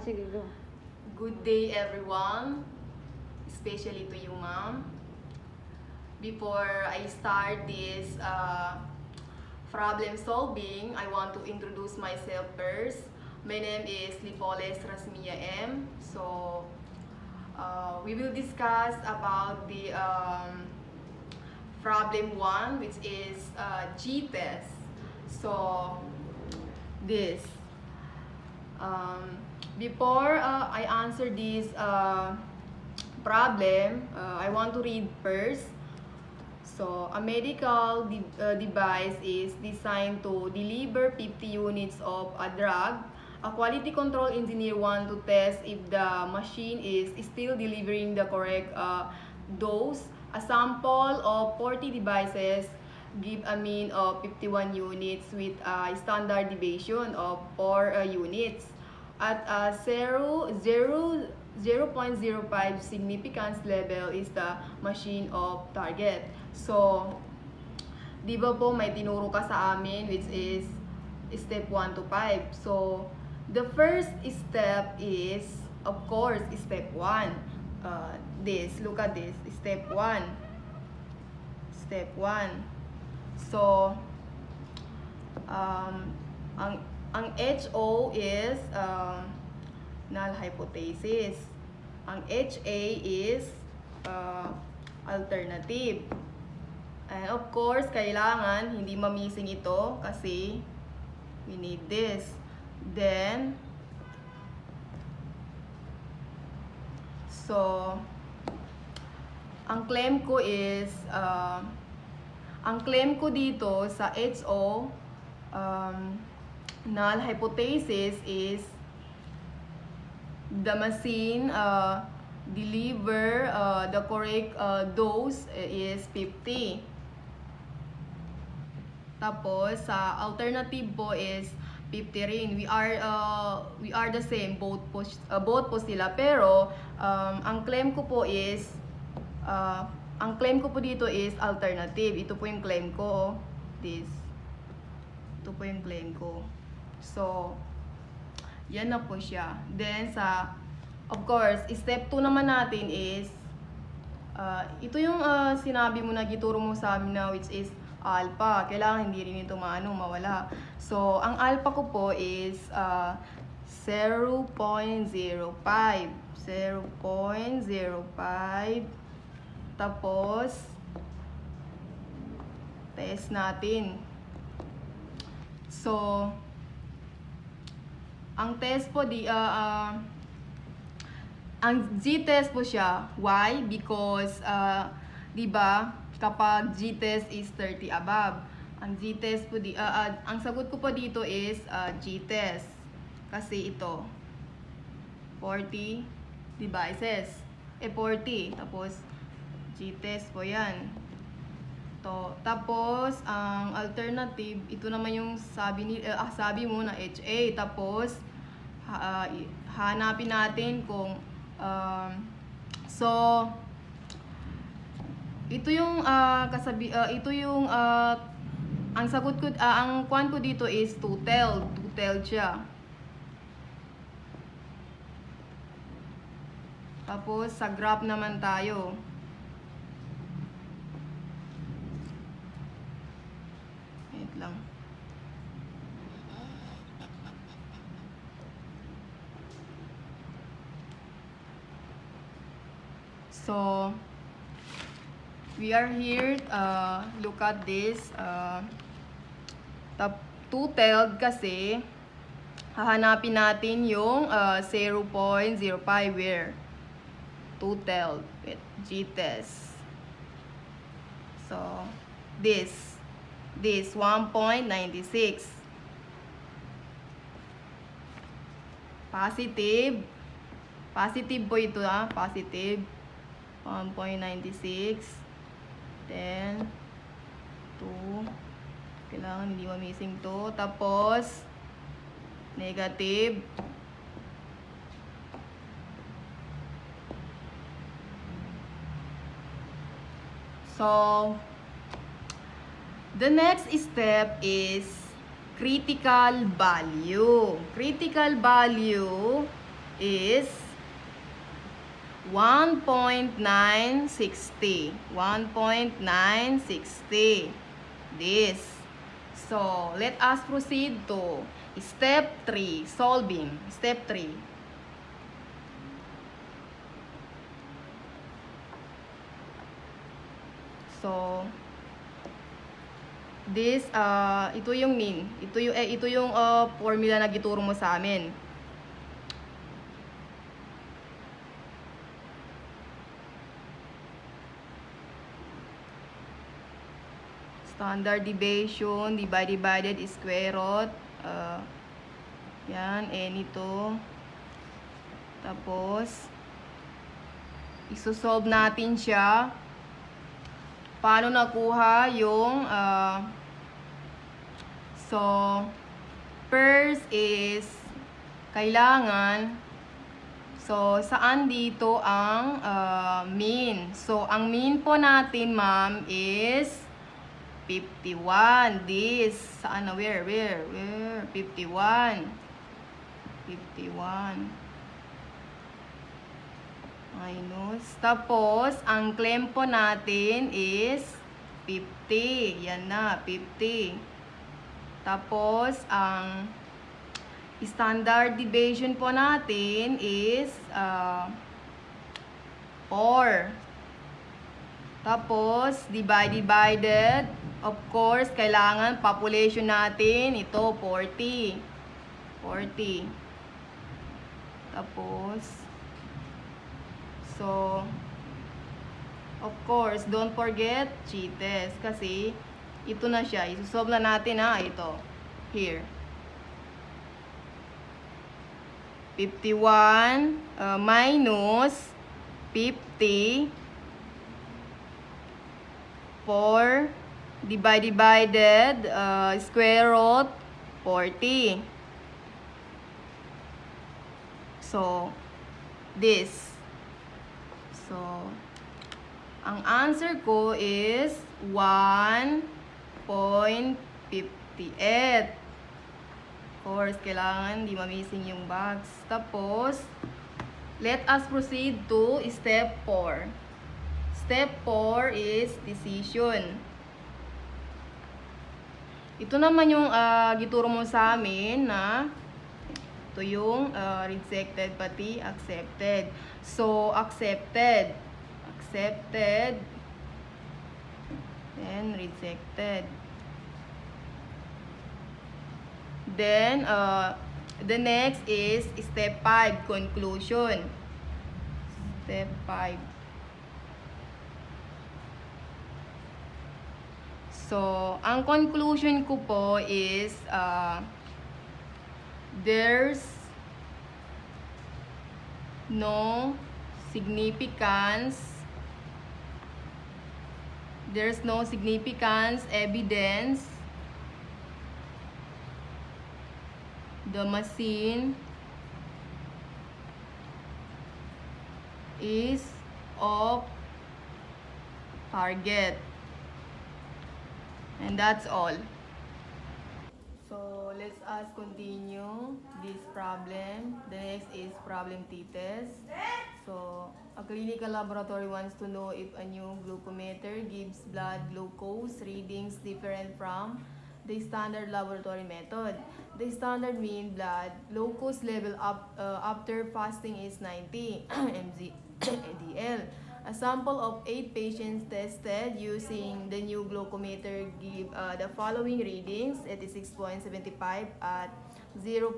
Sige, go. Good day, everyone, especially to you, ma'am. Before I start this problem solving, I want to introduce myself first. My name is Lipoles Rasmia M. So, we will discuss about the problem 1, which is G-test. So, this. Before I answer this problem, I want to read first. So, a medical device is designed to deliver 50 units of a drug. A quality control engineer wants to test if the machine is still delivering the correct dose. A sample of 40 devices give a mean of 51 units with a standard deviation of 4 units. At a 0.05 significance level is the machine of target. So, di ba po may tinuro ka sa amin which is step 1 to 5. So, the first step is, of course, step 1. Look at this, step 1. Step 1. So, ang HO is null hypothesis. Ang HA is alternative. And of course, kailangan hindi ma-missing ito kasi we need this. Then, so, ang claim ko is, ang claim ko dito sa HO, null hypothesis is the machine deliver the correct dose is 50. Tapos sa alternative po is 50 rin. We are the same, both po sila, pero ang claim ko po is ang claim ko po dito is alternative. Ito po yung claim ko, this. Ito po yung claim ko. So, yan na po siya. Then, of course, step 2 naman natin is, ito yung sinabi mo na gituro mo sa amin na which is alpha. Kailangan hindi rin ito mawala. So, ang alpha ko po is 0.05. 0.05. Tapos, test natin. So, ang test po ang G-test po siya. Why? Because, di ba, kapag G-test is 30 above, ang G-test po ang sagot ko po dito is G-test. Kasi ito, 40 devices. 40. Tapos, G-test po yan. Tapos, ang alternative, ito naman yung sabi mo na HA. Tapos, hanapin natin kung so ito yung ang sagot ko, ang kwan ko dito is two-tailed siya. Tapos sa graph naman tayo. Wait lang. So, we are here, look at this, two-tailed kasi, hahanapin natin yung 0.05 where two-tailed with G-test. So, this 1.96. Positive po ito, positive. 1.96. Then, 2. Kailangan hindi ma-missing to. Tapos, negative. So, the next step is critical value. Critical value is 1.960. 1.960. This. So, let us proceed to step 3, solving. Step 3. So, this, ito yung mean. Ito yung formula na gituro mo sa amin. Standard deviation, divided, square root. Yan, n ito. Tapos, isosolve natin siya. Paano nakuha yung, so, first is, kailangan, so, saan dito ang mean? So, ang mean po natin, ma'am, is 51. This, saan na, where? 51. 51. Minus. Tapos, ang claim po natin is 50. Yan na, 50. Tapos, ang standard deviation po natin is 4. Tapos, divided. Of course, kailangan population natin, ito, 40. 40. Tapos, so, of course, don't forget g-test. Kasi, ito na siya. Isosolve na natin ha, ito. Here. 51 minus 50 4 divided square root 40. So, this. So, ang answer ko is 1.58. Of course, kailangan di ma-missing yung box. Tapos, let us proceed to step 4. Step 4 is decision. Ito naman yung gituro mo sa amin na ito yung rejected pati accepted. So, accepted. Accepted. Then, rejected. Then, the next is step 5, conclusion. Step 5. So, ang conclusion ko po is, there's no significance evidence the machine is off target. And that's all. So, let's us continue this problem. The next is problem t-test. So, a clinical laboratory wants to know if a new glucometer gives blood glucose readings different from the standard laboratory method. The standard mean blood glucose level after fasting is 90 mg/dl. A sample of 8 patients tested using the new glucometer give the following readings: 86.75 at 0.05.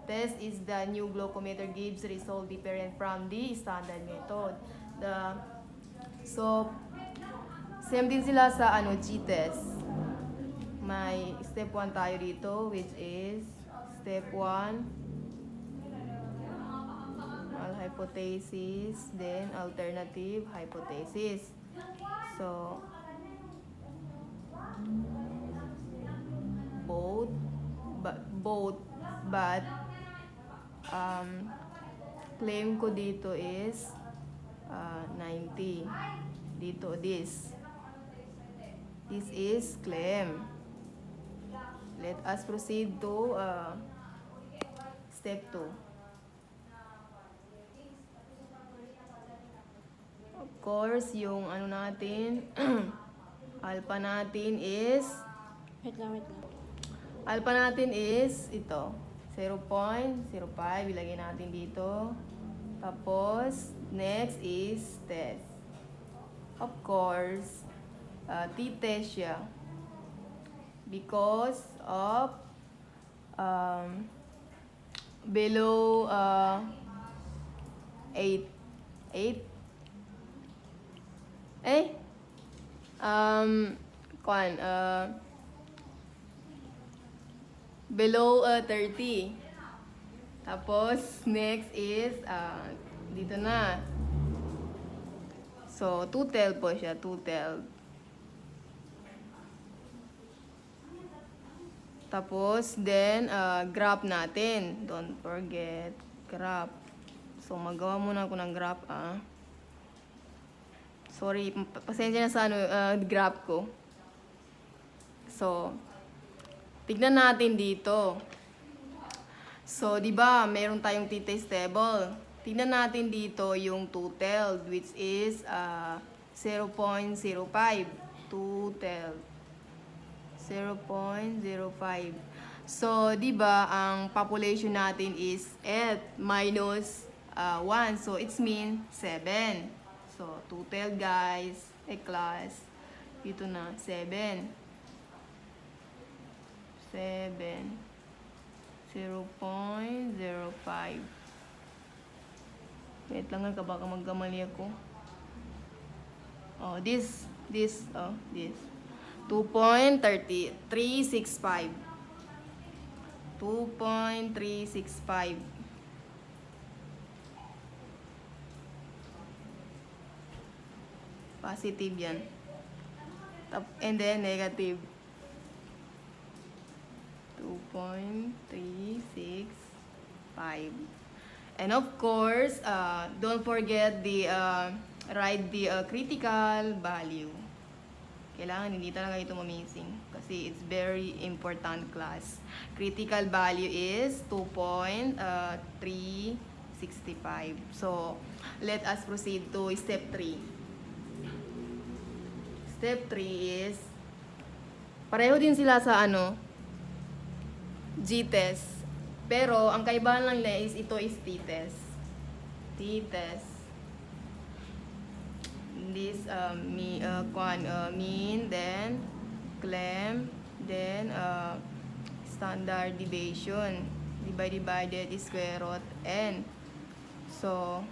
Test is the new glucometer gives result different from the standard method. So, same din sila sa G-test. May step 1 tayo dito, which is step 1. Hypothesis, then alternative hypothesis. So, both, but claim ko dito is 90. Dito, this is claim. Let us proceed to step 2. course, yung ano natin, alpha natin is, Wait lang, wait lang. alpha natin is ito, 0.05, ilagay natin dito. Tapos, next is test. Of course, t-test siya. Because of below 8. 8? Kwan, below 30. Tapos, next is, dito na. So, two-tailed po siya, two-tailed. Tapos, then, graph natin. Don't forget, graph. So, magawa muna ako ng graph, Sorry, pasensya na sa graph ko. So, tignan natin dito. So, di ba, meron tayong t-test table. Tignan natin dito yung two-tailed, which is 0.05. Two-tailed. 0.05. So, di ba, ang population natin is 8 minus 1. So, it's mean 7. So, two-tailed guys, class. Dito na, 7. 7. 0.05. Wait lang nga, baka magkamali ako. Oh, this. 2.365. 2.365. Positive yan. And then negative. 2.365. And of course, don't forget the write the critical value. Kailangan hindi talaga ito ma-missing kasi it's very important class. Critical value is 2.365. So, let us proceed to step 3. Step 3 is pareho din sila sa G-test. Pero, ang kaibahan lang nila is ito is t-test. T-test. This, mean, then, clem, then, standard deviation. Divided is square root n. So,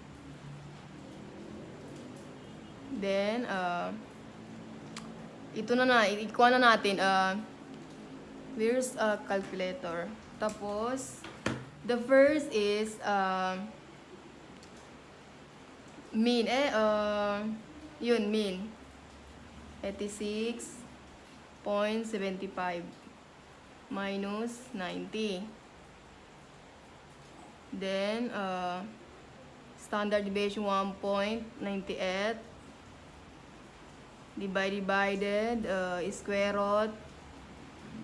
then, ito na, ikuha na natin, where's a calculator? Tapos, the first is, mean, yun, mean. 86.75 minus 90. Then, standard deviation 1.98 divided square root.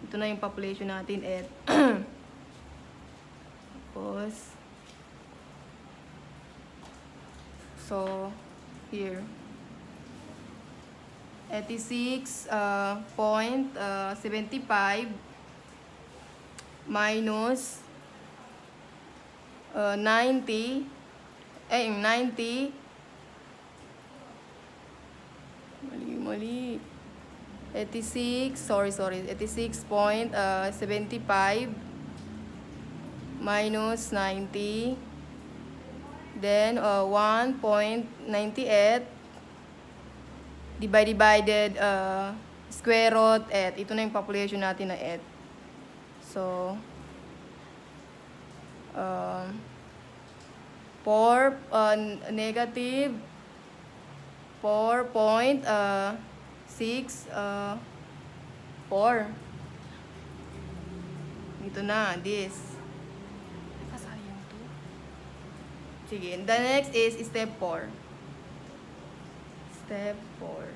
Ito na yung population natin at tapos so here 86.75 minus 90 mali 86.75 minus 90, then 1.98 divided square root at ito na yung population natin na 8. So 4 negative 4.64. Ito na, this. Sayang to. Sige, the next is step 4. Step 4.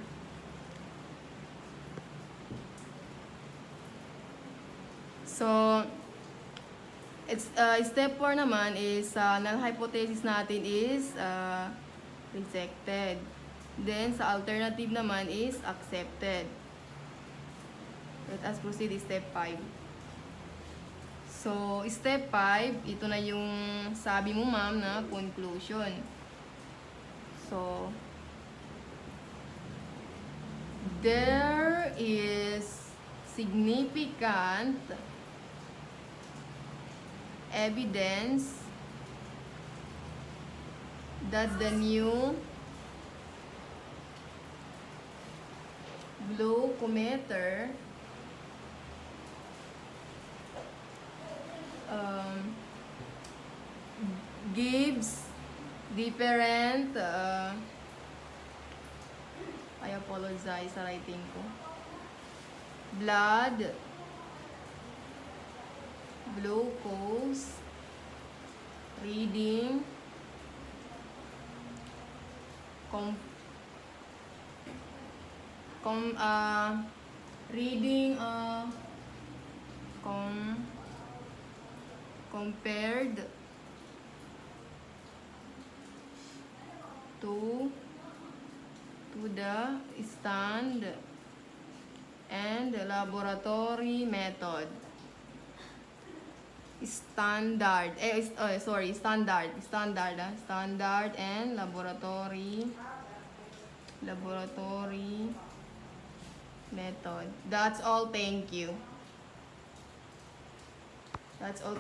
So, it's, step 4 naman is, null hypothesis natin is rejected. Then, sa alternative naman is accepted. Let us proceed to step 5. So, step 5, ito na yung sabi mo ma'am na conclusion. So, there is significant evidence that the new glucometer gives different I apologize sa writing ko. Blood glucose reading compared to the stand and laboratory method. Standard and laboratory method. That's all. Thank you. That's all.